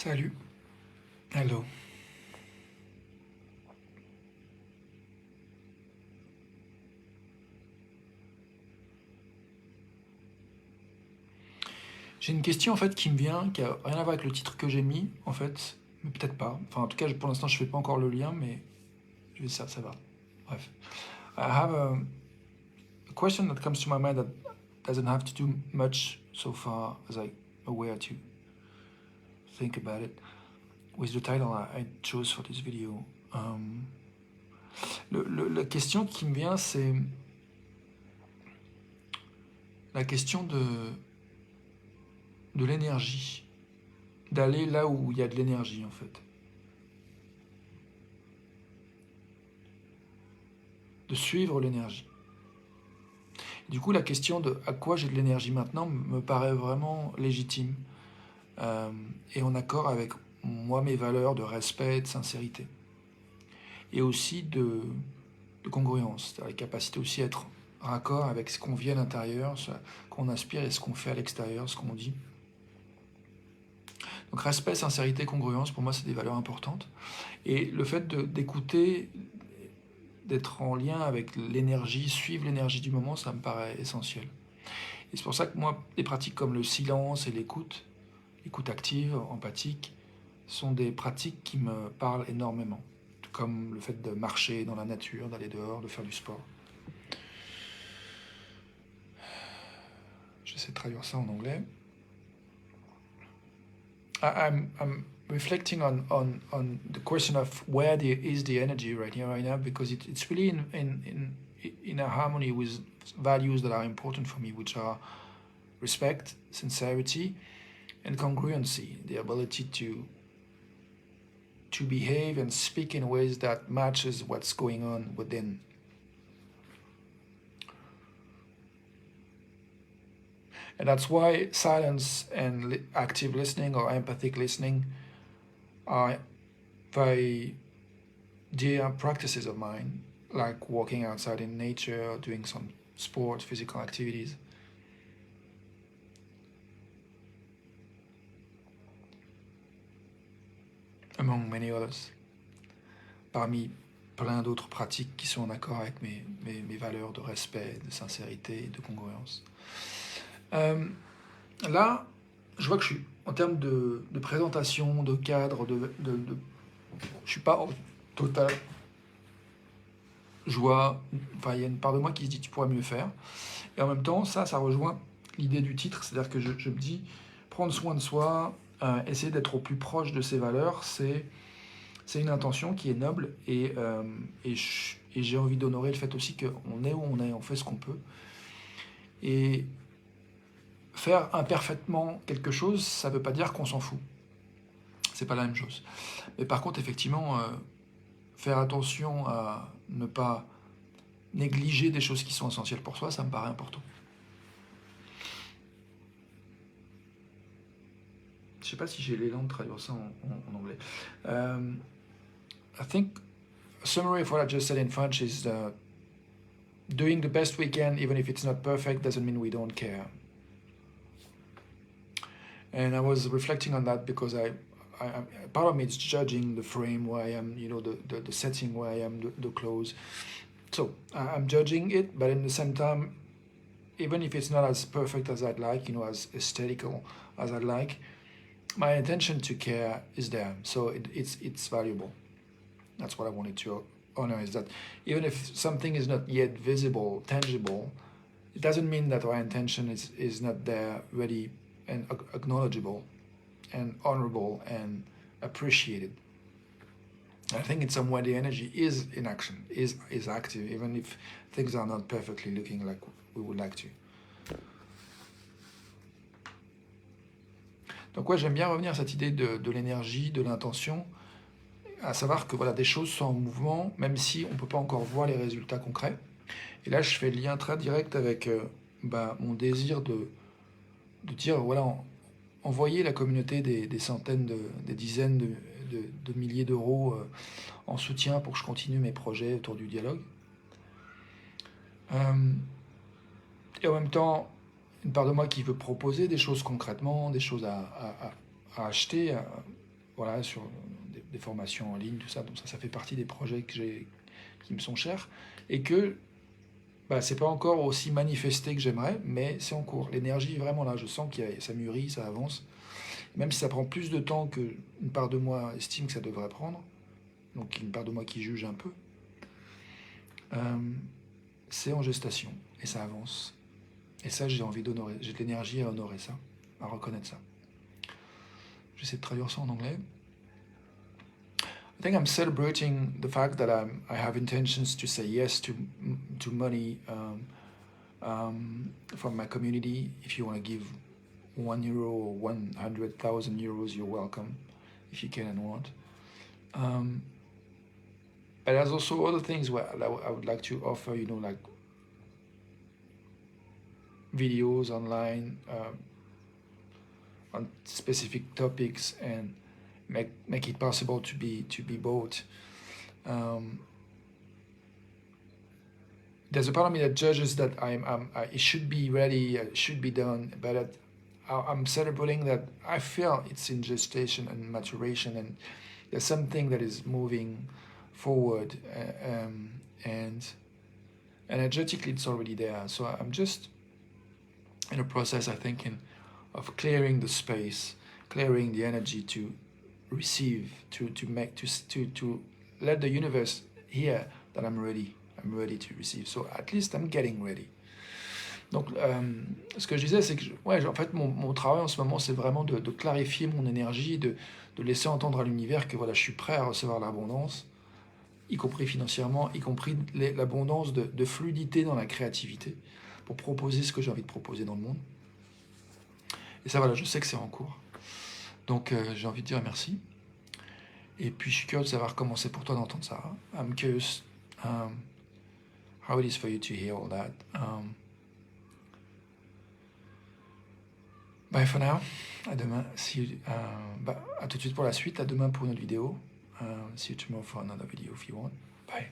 Salut, hello. J'ai une question en fait qui me vient, qui a rien à voir avec le titre que j'ai mis en fait, mais peut-être pas. Enfin, en tout cas, pour l'instant, je fais pas encore le lien, mais ça va. Bref. I have a question that comes to my mind that doesn't have to do much so far as I aware to think about it. With the title I chose for this video. La question qui me vient, c'est la question de l'énergie. D'aller là où il y a de l'énergie en fait. De suivre l'énergie. Du coup, la question de à quoi j'ai de l'énergie maintenant me paraît vraiment légitime et en accord avec moi, mes valeurs de respect et de sincérité. Et aussi de congruence, c'est-à-dire la capacité aussi à être raccord avec ce qu'on vit à l'intérieur, ce qu'on aspire et ce qu'on fait à l'extérieur, ce qu'on dit. Donc respect, sincérité, congruence, pour moi, c'est des valeurs importantes. Et le fait d'écouter, d'être en lien avec l'énergie, suivre l'énergie du moment, ça me paraît essentiel. Et c'est pour ça que moi, des pratiques comme le silence et l'écoute active, empathique, sont des pratiques qui me parlent énormément. Comme le fait de marcher dans la nature, d'aller dehors, de faire du sport. J'essaie de traduire ça en anglais. I'm reflecting on the question of where is the energy right here, right now, because it's really in a harmony with values that are important for me, which are respect, sincerity, and congruency, the ability to behave and speak in ways that matches what's going on within. And that's why silence and active listening or empathic listening are very dear practices of mine, like walking outside in nature or doing some sport, physical activities. Among many others. Parmi plein d'autres pratiques qui sont en accord avec mes valeurs de respect, de sincérité et de congruence. Là, je vois que je suis, en termes de présentation, de cadre, je suis pas en totale joie. Enfin, il y a une part de moi qui se dit tu pourrais mieux faire. Et en même temps, ça rejoint l'idée du titre, c'est-à-dire que je me dis prendre soin de soi, essayer d'être au plus proche de ses valeurs, c'est une intention qui est noble et j'ai envie d'honorer le fait aussi qu'on est où on est, on fait ce qu'on peut. Et faire imparfaitement quelque chose, ça ne veut pas dire qu'on s'en fout. C'est pas la même chose. Mais par contre, effectivement, faire attention à ne pas négliger des choses qui sont essentielles pour soi, ça me paraît important. Je ne sais pas si j'ai l'élan de traduire ça en anglais. I think a summary of what I just said in French is doing the best we can, even if it's not perfect, doesn't mean we don't care. And I was reflecting on that because I part of me is judging the frame where I am, you know, the setting where I am, the clothes. So I'm judging it, but at the same time, even if it's not as perfect as I'd like, you know, as aesthetical as I'd like, my intention to care is there. So it's valuable. That's what I wanted to honor, is that even if something is not yet visible, tangible, it doesn't mean that our intention is not there, ready and acknowledgeable and honorable and appreciated. I think in some way the energy is in action, is active, even if things are not perfectly looking like we would like to. Donc ouais, j'aime bien revenir à cette idée de l'énergie, de l'intention, à savoir que voilà, des choses sont en mouvement, même si on ne peut pas encore voir les résultats concrets. Et là, je fais le lien très direct avec mon désir de dire, voilà, envoyer la communauté des centaines, des dizaines de milliers d'euros en soutien pour que je continue mes projets autour du dialogue. Et en même temps, une part de moi qui veut proposer des choses concrètement, des choses à acheter, voilà, sur des formations en ligne, tout ça. Donc ça fait partie des projets qui me sont chers. Et que bah, c'est pas encore aussi manifesté que j'aimerais, mais c'est en cours. L'énergie est vraiment là. Je sens ça mûrit, ça avance. Même si ça prend plus de temps qu'une part de moi estime que ça devrait prendre, donc une part de moi qui juge un peu, euh, c'est en gestation et ça avance. Et ça, j'ai envie d'honorer. J'ai de l'énergie à honorer ça, à reconnaître ça. J'essaie de traduire ça en anglais. I think I'm celebrating the fact that I have intentions to say yes to money from my community. If you want to give €1 or 100,000 euros, you're welcome. If you can and want. But there's also other things where I would like to offer. Like videos online on specific topics and make it possible to be bought. There's a part of me that judges that it should be ready, it should be done, but I'm celebrating that I feel it's in gestation and maturation, and there's something that is moving forward, and energetically it's already there. So I'm just in a process, I think, of clearing the space, clearing the energy to receive, to let the universe hear that I'm ready to receive. So at least I'm getting ready. Donc, ce que je disais, c'est que, en fait, mon travail en ce moment, c'est vraiment de clarifier mon énergie, de laisser entendre à l'univers que voilà, je suis prêt à recevoir l'abondance, y compris financièrement, y compris l'abondance de fluidité dans la créativité, pour proposer ce que j'ai envie de proposer dans le monde. Et ça, voilà, je sais que c'est en cours. Donc, j'ai envie de dire merci. Et puis, je suis curieux de savoir comment c'est pour toi d'entendre ça. I'm curious how it is for you to hear all that. Bye for now. À demain. À tout de suite pour la suite. À demain pour une autre vidéo. See you tomorrow for another video if you want. Bye.